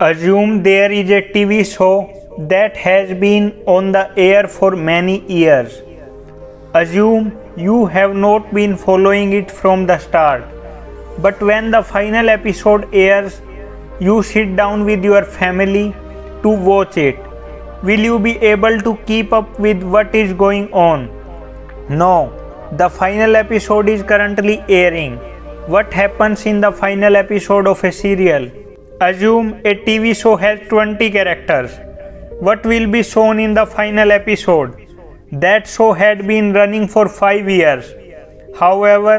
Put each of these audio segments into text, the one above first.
Assume there is a TV show that has been on the air for many years. Assume you have not been following it from the start, but when the final episode airs, you sit down with your family to watch it. Will you be able to keep up with what is going on? No, the final episode is currently airing. What happens in the final episode of a serial? Assume a TV show has 20 characters. What will be shown in the final episode? That show had been running for 5 years. However,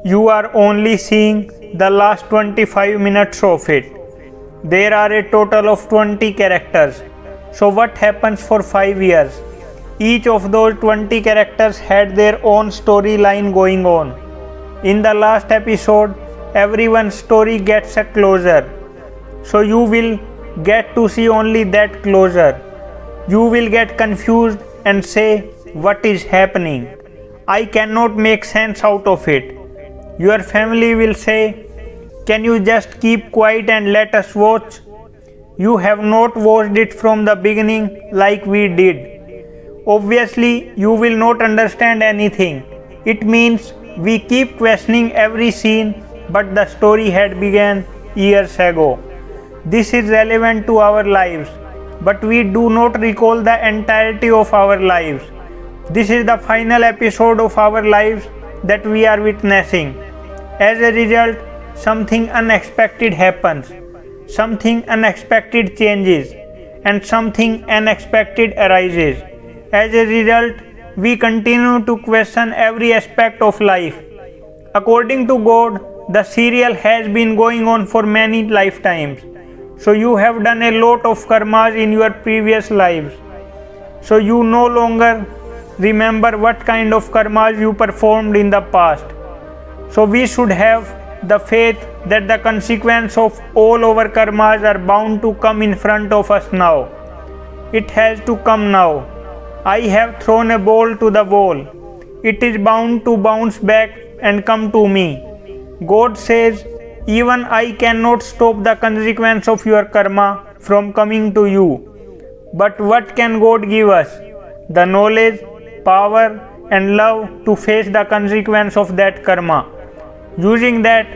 you are only seeing the last 25 minutes of it. There are a total of 20 characters. So what happens for 5 years? Each of those 20 characters had their own storyline going on. In the last episode, everyone's story gets a closure. So you will get to see only that closure. You will get confused and say, what is happening? I cannot make sense out of it. Your family will say, can you just keep quiet and let us watch? You have not watched it from the beginning like we did. Obviously, you will not understand anything. It means we keep questioning every scene, but the story had begun years ago. This is relevant to our lives, but we do not recall the entirety of our lives. This is the final episode of our lives that we are witnessing. As a result, something unexpected happens, something unexpected changes, and something unexpected arises. As a result, we continue to question every aspect of life. According to God, the serial has been going on for many lifetimes. So you have done a lot of karmas in your previous lives. So you no longer remember what kind of karmas you performed in the past. So we should have the faith that the consequence of all our karmas are bound to come in front of us now. It has to come now. I have thrown a ball to the wall. It is bound to bounce back and come to me. God says, even I cannot stop the consequence of your karma from coming to you. But what can God give us? The knowledge, power, and love to face the consequence of that karma. Using that,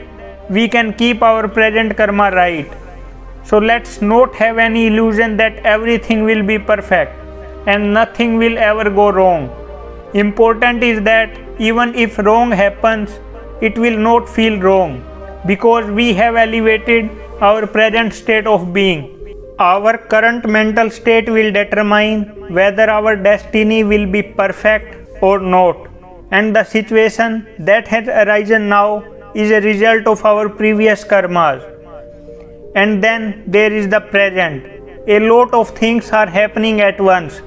we can keep our present karma right. So let's not have any illusion that everything will be perfect and nothing will ever go wrong. Important is that even if wrong happens, it will not feel wrong, because we have elevated our present state of being. Our current mental state will determine whether our destiny will be perfect or not, and the situation that has arisen now is a result of our previous karmas. And then there is the present. A lot of things are happening at once.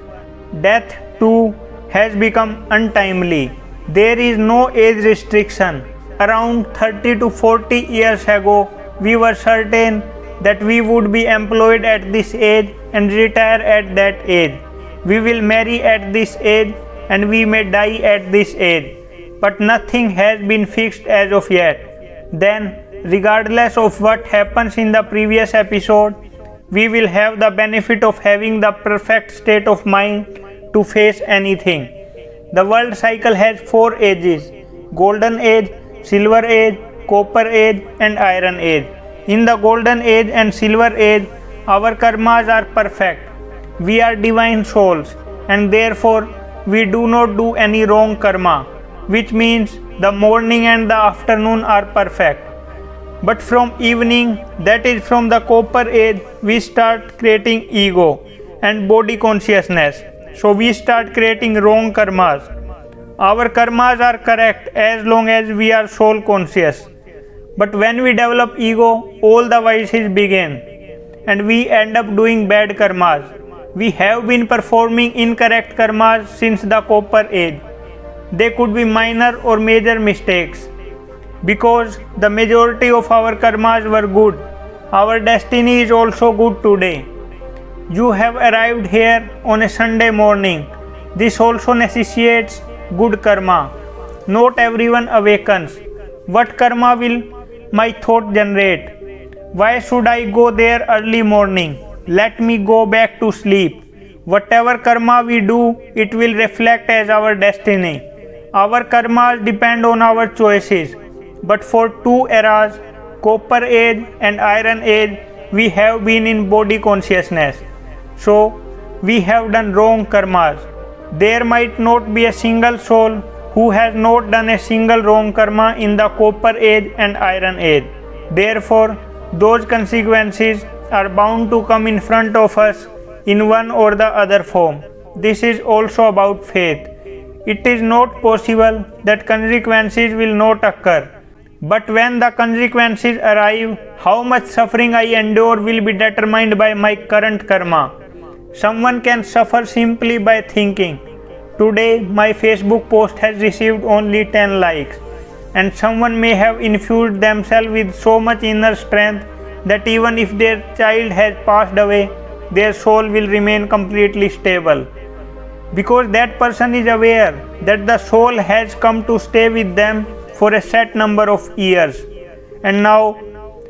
Death too has become untimely. There is no age restriction. Around 30 to 40 years ago, we were certain that we would be employed at this age and retire at that age. We will marry at this age and we may die at this age. But nothing has been fixed as of yet. Then, regardless of what happens in the previous episode, we will have the benefit of having the perfect state of mind to face anything. The world cycle has 4 ages: Golden Age, Silver Age, Copper Age, and Iron Age. In the Golden Age and Silver Age, our karmas are perfect. We are divine souls, and therefore we do not do any wrong karma, which means the morning and the afternoon are perfect. But from evening, that is from the Copper Age, we start creating ego and body consciousness. So we start creating wrong karmas. Our karmas are correct as long as we are soul conscious. But when we develop ego, all the vices begin and we end up doing bad karmas. We have been performing incorrect karmas since the Copper Age. They could be minor or major mistakes. Because the majority of our karmas were good, our destiny is also good today. You have arrived here on a Sunday morning. This also necessitates good karma. Not everyone awakens. What karma will my thought generate? Why should I go there early morning? Let me go back to sleep. Whatever karma we do, it will reflect as our destiny. Our karmas depend on our choices. But for two eras, Copper Age and Iron Age, we have been in body consciousness. So, we have done wrong karmas. There might not be a single soul who has not done a single wrong karma in the Copper Age and Iron Age. Therefore, those consequences are bound to come in front of us in one or the other form. This is also about faith. It is not possible that consequences will not occur. But when the consequences arrive, how much suffering I endure will be determined by my current karma. Someone can suffer simply by thinking, today my Facebook post has received only 10 likes, and someone may have infused themselves with so much inner strength that even if their child has passed away, their soul will remain completely stable. Because that person is aware that the soul has come to stay with them for a set number of years, and now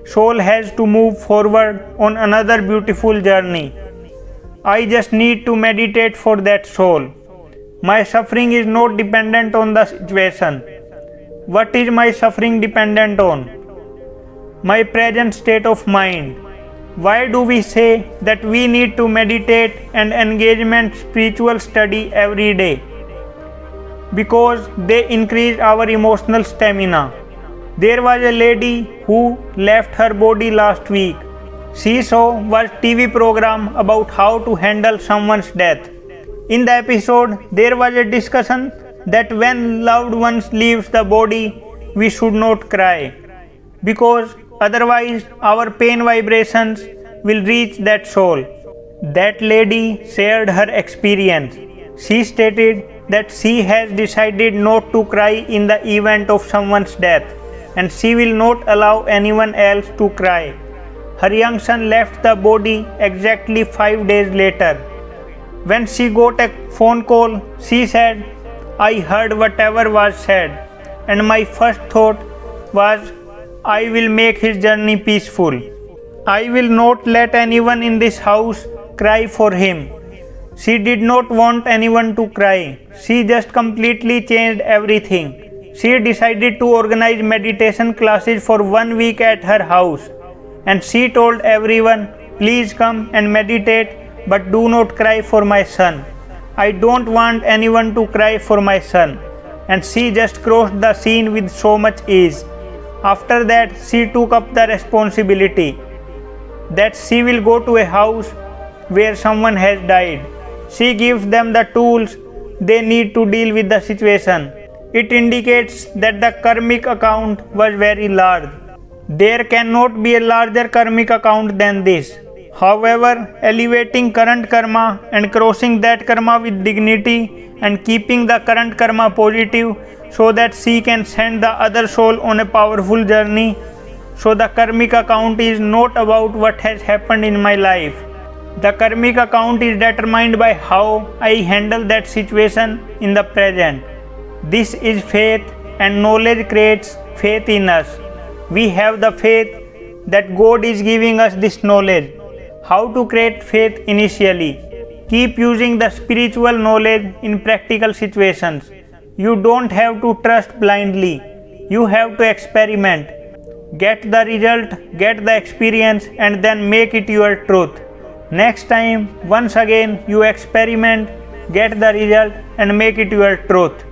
soul has to move forward on another beautiful journey. I just need to meditate for that soul. My suffering is not dependent on the situation. What is my suffering dependent on? My present state of mind. Why do we say that we need to meditate and engagement spiritual study every day? Because they increase our emotional stamina. There was a lady who left her body last week. She saw was TV program about how to handle someone's death. In the episode, there was a discussion that when loved ones leaves the body, we should not cry, because otherwise our pain vibrations will reach that soul. That lady shared her experience. She stated that she has decided not to cry in the event of someone's death, and she will not allow anyone else to cry. Her young son left the body exactly 5 days later. When she got a phone call, she said, I heard whatever was said, and my first thought was, I will make his journey peaceful. I will not let anyone in this house cry for him. She did not want anyone to cry. She just completely changed everything. She decided to organize meditation classes for 1 week at her house. And she told everyone, please come and meditate, but do not cry for my son. I don't want anyone to cry for my son. And she just crossed the scene with so much ease. After that, she took up the responsibility that she will go to a house where someone has died. She gives them the tools they need to deal with the situation. It indicates that the karmic account was very large. There cannot be a larger karmic account than this. However, elevating current karma and crossing that karma with dignity and keeping the current karma positive so that she can send the other soul on a powerful journey. So the karmic account is not about what has happened in my life. The karmic account is determined by how I handle that situation in the present. This is faith, and knowledge creates faith in us. We have the faith that God is giving us this knowledge. How to create faith initially? Keep using the spiritual knowledge in practical situations. You don't have to trust blindly. You have to experiment. Get the result, get the experience, and then make it your truth. Next time, once again, you experiment, get the result, and make it your truth.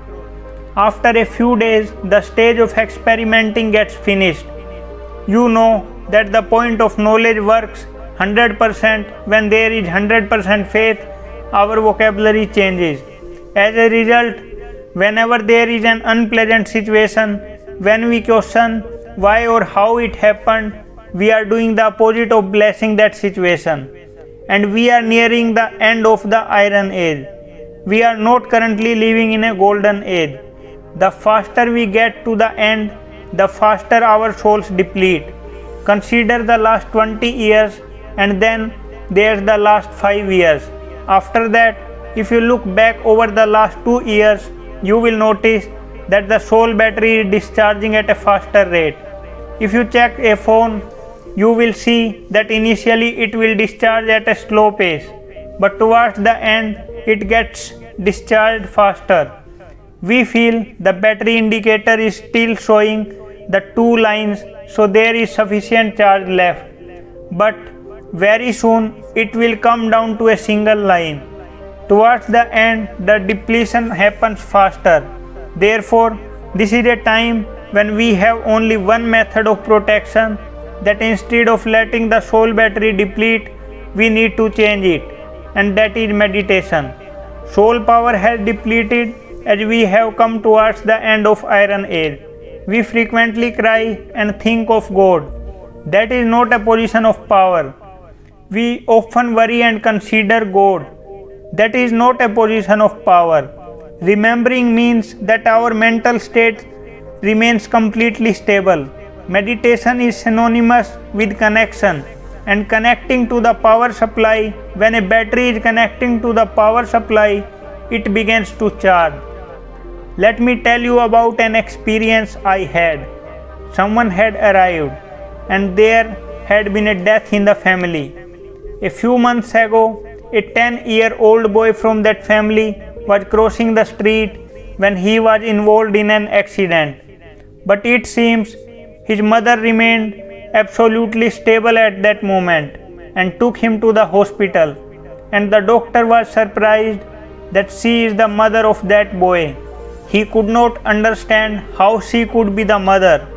After a few days, the stage of experimenting gets finished. You know that the point of knowledge works 100% when there is 100% faith. Our vocabulary changes. As a result, whenever there is an unpleasant situation, when we question why or how it happened, we are doing the opposite of blessing that situation. And we are nearing the end of the Iron Age. We are not currently living in a golden age. The faster we get to the end, the faster our souls deplete. Consider the last 20 years, and then there's the last 5 years. After that, if you look back over the last 2 years, you will notice that the soul battery is discharging at a faster rate. If you check a phone, you will see that initially it will discharge at a slow pace, but towards the end it gets discharged faster. We feel the battery indicator is still showing the two lines, so there is sufficient charge left. But very soon it will come down to a single line. Towards the end, the depletion happens faster. Therefore, this is a time when we have only one method of protection, that instead of letting the soul battery deplete, we need to change it, and that is meditation. Soul power has depleted as we have come towards the end of Iron Age. We frequently cry and think of God. That is not a position of power. We often worry and consider God. That is not a position of power. Remembering means that our mental state remains completely stable. Meditation is synonymous with connection, and connecting to the power supply. When a battery is connecting to the power supply, it begins to charge. Let me tell you about an experience I had. Someone had arrived, and there had been a death in the family. A few months ago, a 10-year-old boy from that family was crossing the street when he was involved in an accident. But it seems his mother remained absolutely stable at that moment and took him to the hospital, and the doctor was surprised that she is the mother of that boy. He could not understand how she could be the mother.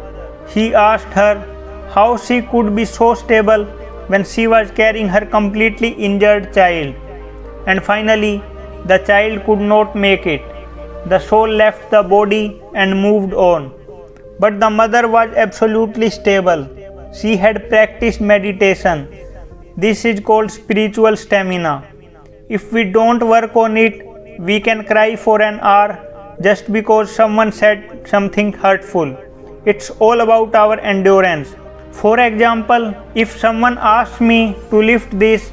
He asked her how she could be so stable when she was carrying her completely injured child. And finally, the child could not make it. The soul left the body and moved on. But the mother was absolutely stable. She had practiced meditation. This is called spiritual stamina. If we don't work on it, we can cry for an hour just because someone said something hurtful. It's all about our endurance. For example, if someone asks me to lift this,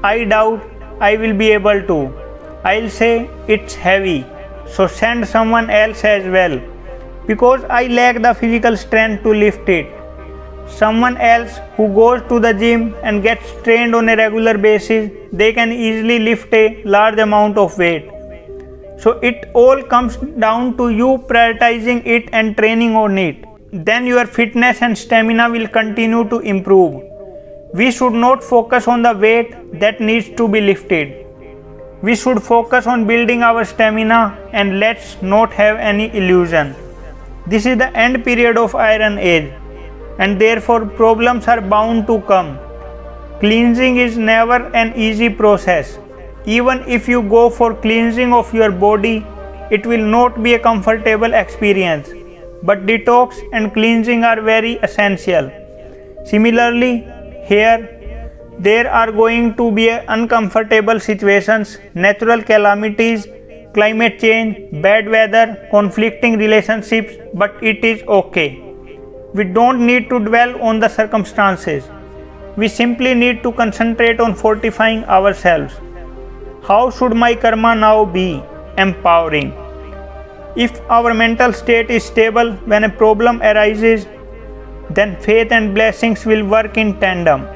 I doubt I will be able to. I'll say it's heavy, so send someone else as well, because I lack the physical strength to lift it. Someone else who goes to the gym and gets trained on a regular basis, they can easily lift a large amount of weight. So it all comes down to you prioritizing it and training on it. Then your fitness and stamina will continue to improve. We should not focus on the weight that needs to be lifted. We should focus on building our stamina, and let's not have any illusion. This is the end period of Iron Age, and therefore problems are bound to come. Cleansing is never an easy process. Even if you go for cleansing of your body, it will not be a comfortable experience. But detox and cleansing are very essential. Similarly, here, there are going to be uncomfortable situations, natural calamities, climate change, bad weather, conflicting relationships, but it is okay. We don't need to dwell on the circumstances. We simply need to concentrate on fortifying ourselves. How should my karma now be? Empowering. If our mental state is stable when a problem arises, then faith and blessings will work in tandem.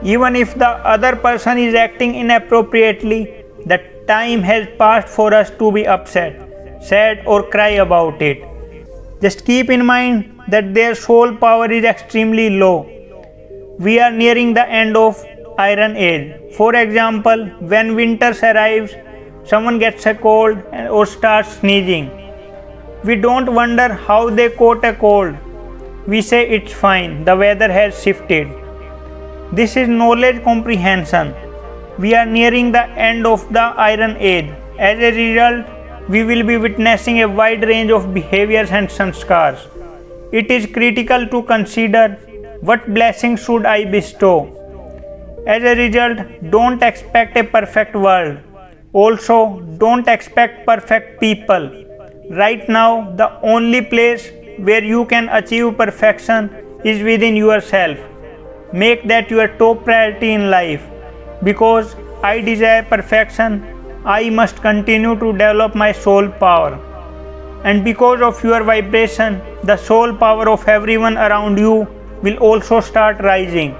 Even if the other person is acting inappropriately, the time has passed for us to be upset, sad, or cry about it. Just keep in mind that their soul power is extremely low. We are nearing the end of Iron Age. For example, when winter arrives, someone gets a cold or starts sneezing. We don't wonder how they caught a cold. We say it's fine, the weather has shifted. This is knowledge comprehension. We are nearing the end of the Iron Age. As a result, we will be witnessing a wide range of behaviors and sanskars. It is critical to consider what blessings should I bestow. As a result, don't expect a perfect world. Also, don't expect perfect people. Right now, the only place where you can achieve perfection is within yourself. Make that your top priority in life. Because I desire perfection, I must continue to develop my soul power. And because of your vibration, the soul power of everyone around you will also start rising.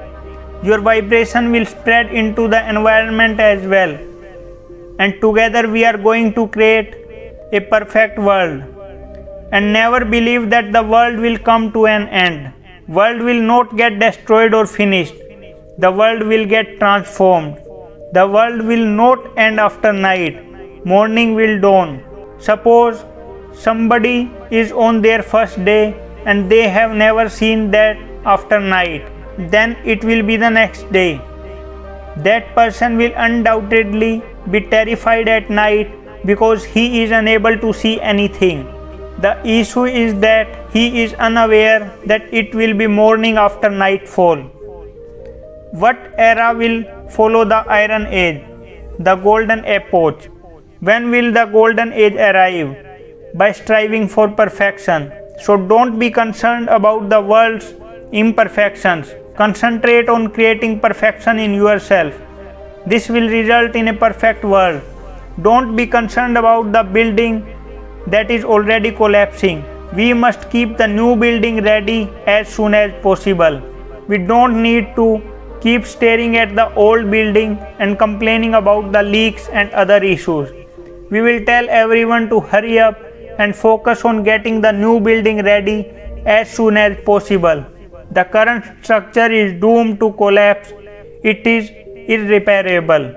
Your vibration will spread into the environment as well. And together we are going to create a perfect world. And never believe that the world will come to an end. World will not get destroyed or finished. The world will get transformed. The world will not end after night. Morning will dawn. Suppose somebody is on their first day and they have never seen that after night. Then it will be the next day. That person will undoubtedly be terrified at night because he is unable to see anything. The issue is that he is unaware that it will be morning after nightfall. What era will follow the Iron Age? The Golden Epoch. When will the Golden Age arrive? By striving for perfection. So don't be concerned about the world's imperfections. Concentrate on creating perfection in yourself. This will result in a perfect world. Don't be concerned about the building that is already collapsing. We must keep the new building ready as soon as possible. We don't need to keep staring at the old building and complaining about the leaks and other issues. We will tell everyone to hurry up and focus on getting the new building ready as soon as possible. The current structure is doomed to collapse. It is irreparable.